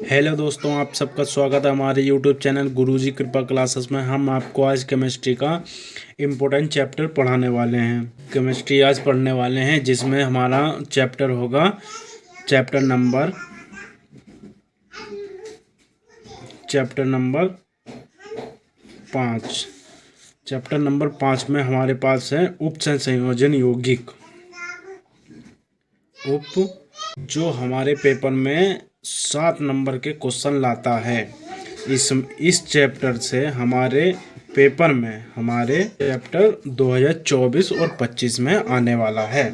Hello दोस्तों, आप सबका स्वागत है हमारे यूट्यूब चैनल गुरुजी कृपा क्लासेस में। हम आपको आज केमिस्ट्री का इम्पोर्टेंट चैप्टर पढ़ाने वाले हैं। केमिस्ट्री आज पढ़ने वाले हैं जिसमें हमारा चैप्टर होगा चैप्टर नंबर 5। चैप्टर नंबर 5 में हमारे पास है उपसंयोजन यौगिक। जो हमारे पेपर में 7 नंबर के क्वेश्चन लाता है। इस चैप्टर से हमारे पेपर में हमारे चैप्टर 2024 और 25 में आने वाला है।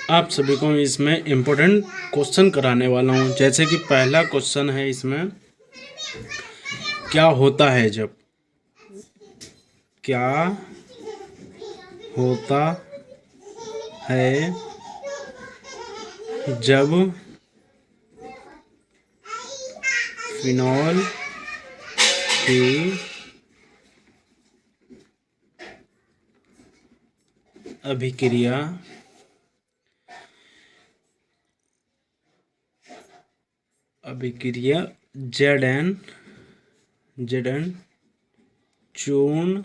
आप सभी को इसमें इम्पोर्टेंट क्वेश्चन कराने वाला हूँ। जैसे कि पहला क्वेश्चन है इसमें, क्या होता है जब फिनॉल की अभिक्रिया Zn चूर्ण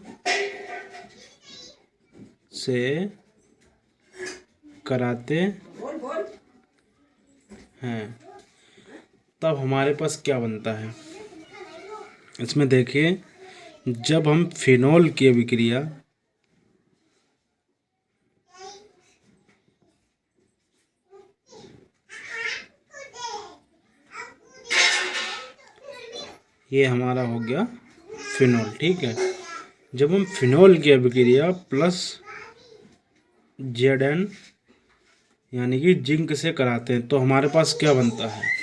से कराते हैं तब हमारे पास क्या बनता है। इसमें देखिए, जब हम फिनॉल की अभिक्रिया ये हमारा हो गया फिनॉल, ठीक है। जब हम फिनॉल की अभिक्रिया प्लस Zn यानी कि जिंक से कराते हैं तो हमारे पास क्या बनता है।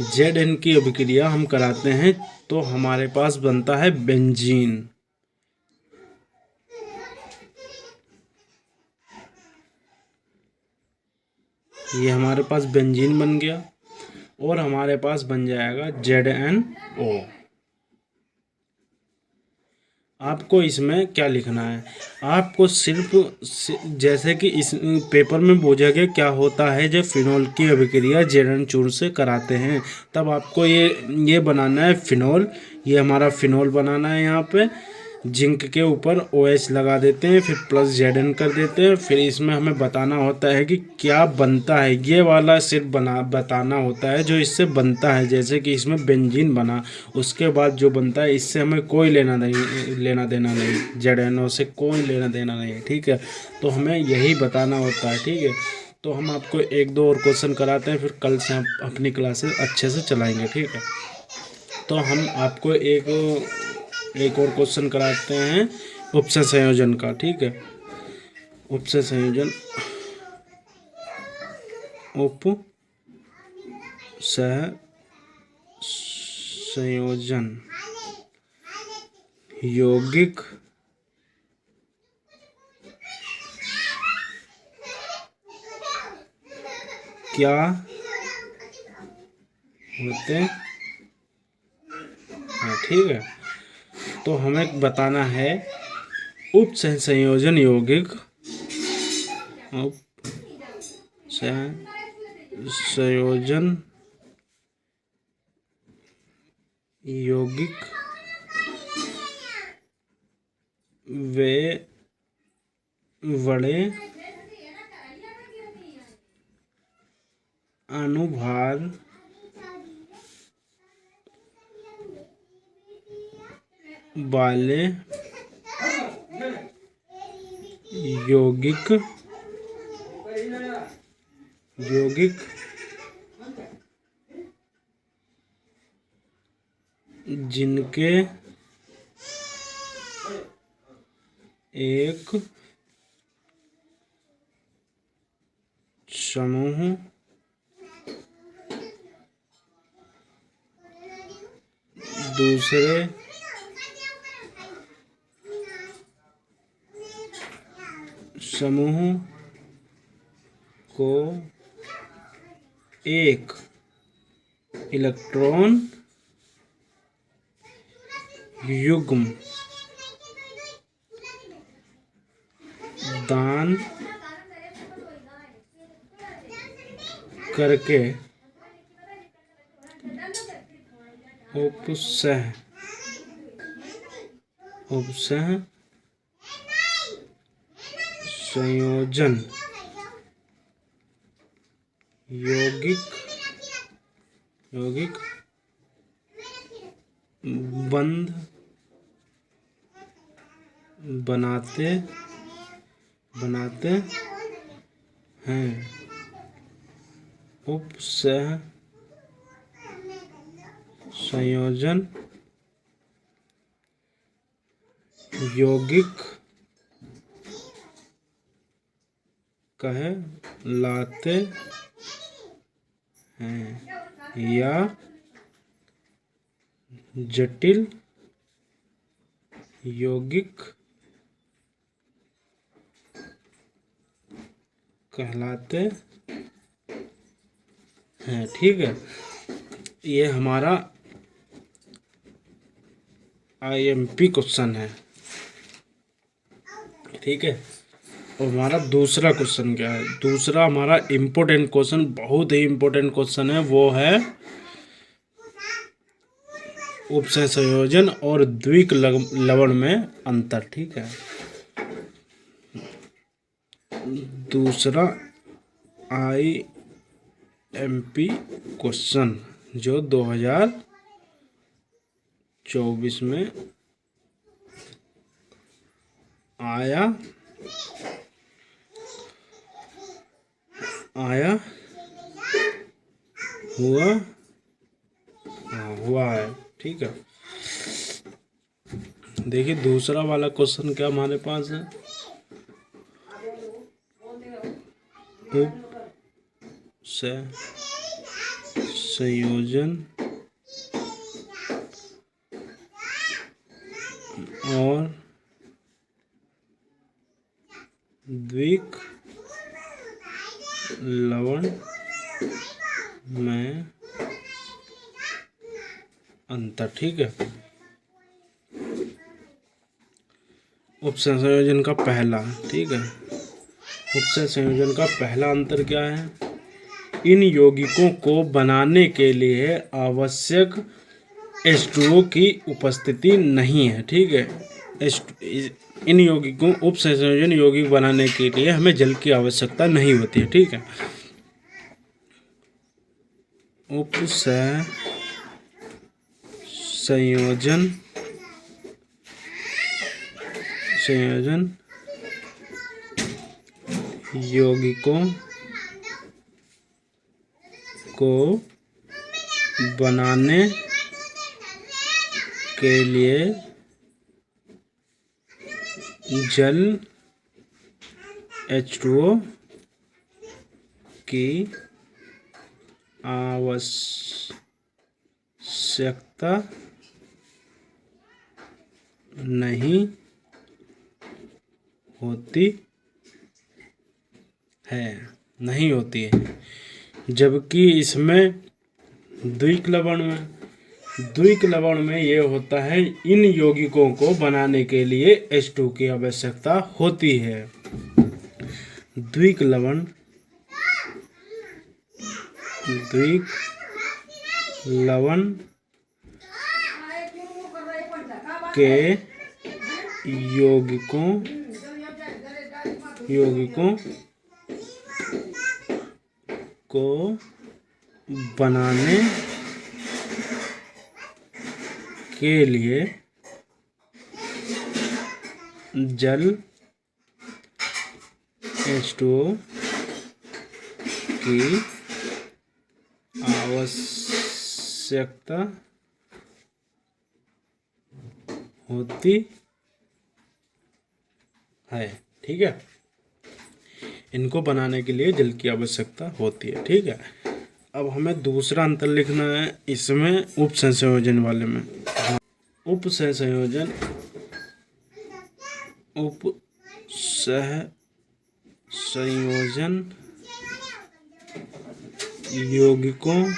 Zn की अभिक्रिया हम कराते हैं तो हमारे पास बनता है बेंजीन। ये हमारे पास बेंजीन बन गया और हमारे पास बन जाएगा ZnO। आपको इसमें क्या लिखना है, आपको सिर्फ जैसे कि इस पेपर में पूछा गया क्या होता है जब फिनॉल की अभिक्रिया Zn चूर्ण से कराते हैं, तब आपको ये बनाना है फिनॉल। ये हमारा फिनॉल बनाना है। यहाँ पे जिंक के ऊपर OH लगा देते हैं, फिर प्लस Zn कर देते हैं। फिर इसमें हमें बताना होता है कि क्या बनता है। ये वाला सिर्फ बताना होता है जो इससे बनता है। जैसे कि इसमें बेंजीन बना, उसके बाद जो बनता है इससे हमें कोई लेना देना नहीं, Zno से कोई लेना देना नहीं, ठीक है। तो हमें यही बताना होता है, ठीक है। तो हम आपको 1-2 और क्वेश्चन कराते हैं, फिर कल से हम अपनी क्लासेस अच्छे से चलाएंगे, ठीक है। तो हम आपको एक और क्वेश्चन कराते हैं उपसंयोजन का, ठीक है। उपसंयोजन यौगिक क्या होते हैं, ठीक है। तो हमें बताना है उपसंयोजन यौगिक वे बड़े अनुभार वाले यौगिक जिनके एक समूह दूसरे समूह को एक इलेक्ट्रॉन युग्म दान करके उपसह उपसह संयोजन यौगिक बंध बनाते हैं। उपसह संयोजन यौगिक कहलाते हैं या जटिल यौगिक कहलाते हैं। ठीक है, ये हमारा IMP क्वेश्चन है। ठीक है, और हमारा दूसरा क्वेश्चन क्या है? दूसरा हमारा इम्पोर्टेंट क्वेश्चन, बहुत ही इम्पोर्टेंट क्वेश्चन है, वो है उपसह संयोजन और द्विक लवण में अंतर। ठीक है, दूसरा IMP क्वेश्चन जो 2024 में आया हुआ है। ठीक है, देखिए दूसरा वाला क्वेश्चन क्या हमारे पास है? उपसह संयोजन और द्विक लवण में अंतर। ठीक है, उपसह संयोजन का पहला, ठीक है, उपसह संयोजन का पहला अंतर क्या है? इन यौगिकों को बनाने के लिए आवश्यक H2O की उपस्थिति नहीं है। ठीक है, इन यौगिकों उपसह संयोजन यौगिक बनाने के लिए हमें जल की आवश्यकता नहीं होती है। ठीक है, उपसह संयोजन यौगिकों को बनाने के लिए जल H2O की आवश्यकता नहीं होती है, जबकि इसमें द्विक लवण में ये होता है, इन यौगिकों को बनाने के लिए H2 की आवश्यकता होती है। द्विक लवण के यौगिकों को बनाने के लिए जल H2O की आवश्यकता होती है। ठीक है, इनको बनाने के लिए जल की आवश्यकता होती है। ठीक है, अब हमें दूसरा अंतर लिखना है इसमें उपसह संयोजन वाले में। उपसह संयोजन यौगिकों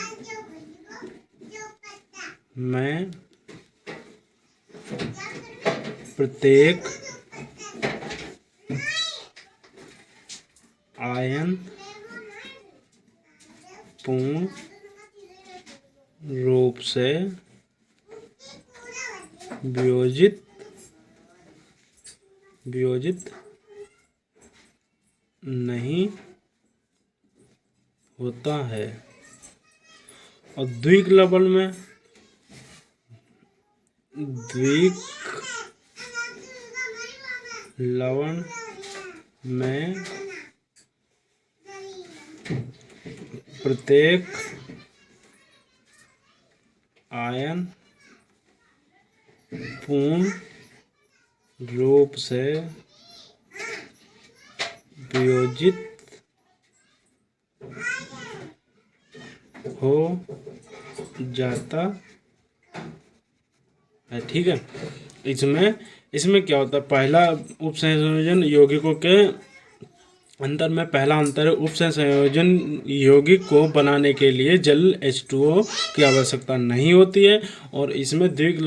में प्रत्येक आयन पूर्ण रूप से वियोजित नहीं होता है। और द्विक लवण में प्रत्येक आयन पूर्ण रूप से वियोजित हो जाता है। ठीक है, इसमें क्या होता है, पहला उपसंयोजन यौगिकों के अंतर में पहला अंतर है उपसंयोजन यौगिक को बनाने के लिए जल H2O की आवश्यकता नहीं होती है। और इसमें द्विक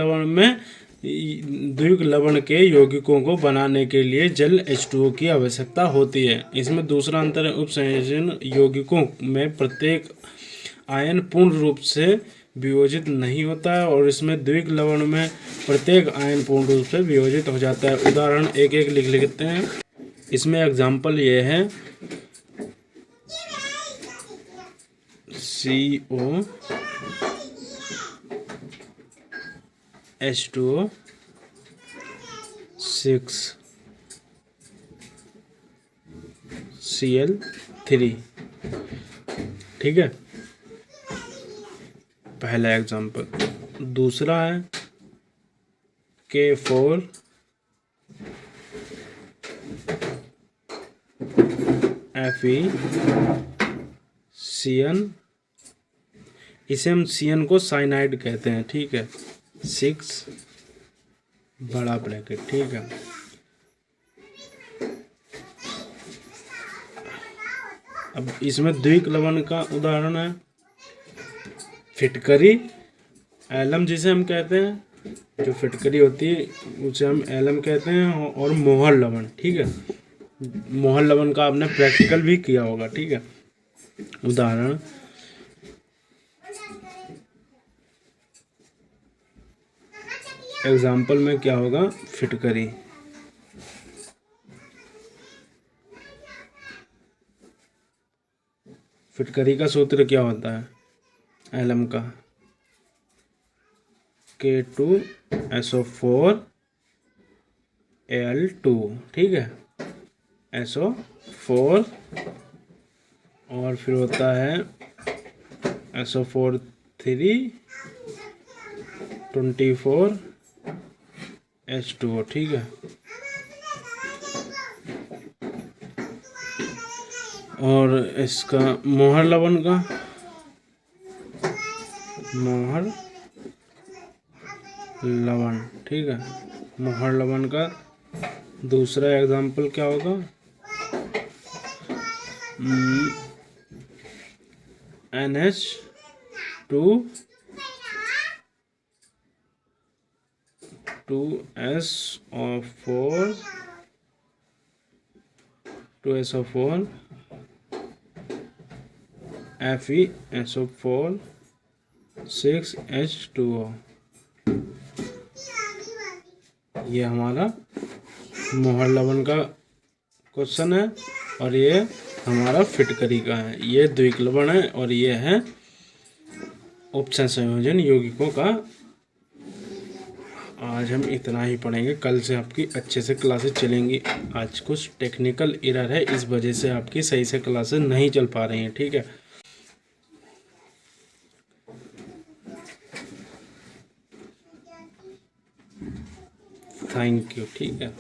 लवण के यौगिकों को बनाने के लिए जल H2O की आवश्यकता होती है। इसमें दूसरा अंतर है उपसंयोजन यौगिकों में प्रत्येक आयन पूर्ण रूप से वियोजित नहीं होता है। और इसमें द्विक लवण में प्रत्येक आयन पूर्ण रूप से वियोजित हो जाता है। उदाहरण एक एक लिख लेते हैं। इसमें एग्जाम्पल ये है CO H2O 6 Cl3। ठीक है, पहला एग्जाम्पल। दूसरा है K4 FeCN। इसे हम CN को साइनाइड कहते हैं। ठीक है, 6 बड़ा ब्रैकेट। ठीक है, अब इसमें द्विक लवण का उदाहरण है फिटकरी, एलम जिसे हम कहते हैं, जो फिटकरी होती है उसे हम एलम कहते हैं। और मोहर लवण। ठीक है, मोहर लवण का आपने प्रैक्टिकल भी किया होगा। ठीक है, उदाहरण एग्जाम्पल में क्या होगा, फिटकरी। फिटकरी का सूत्र क्या होता है एलम का, K2SO4Al2। ठीक है, SO4 और फिर होता है SO4 324H2O। ठीक है, और इसका मोहर लवण का ठीक है, मोहर लवण का दूसरा एग्जाम्पल क्या होगा, NH2SO4 FeSO4 6H2O। ये हमारा मोहर लवण का क्वेश्चन है और ये हमारा फिटकरी का है। ये द्विक लवण है और ये है उपसंयोजन यौगिकों का। आज हम इतना ही पढ़ेंगे, कल से आपकी अच्छे से क्लासेस चलेंगी। आज कुछ टेक्निकल एरर है, इस वजह से आपकी सही से क्लासेस नहीं चल पा रही हैं। ठीक है, थैंक यू। ठीक है।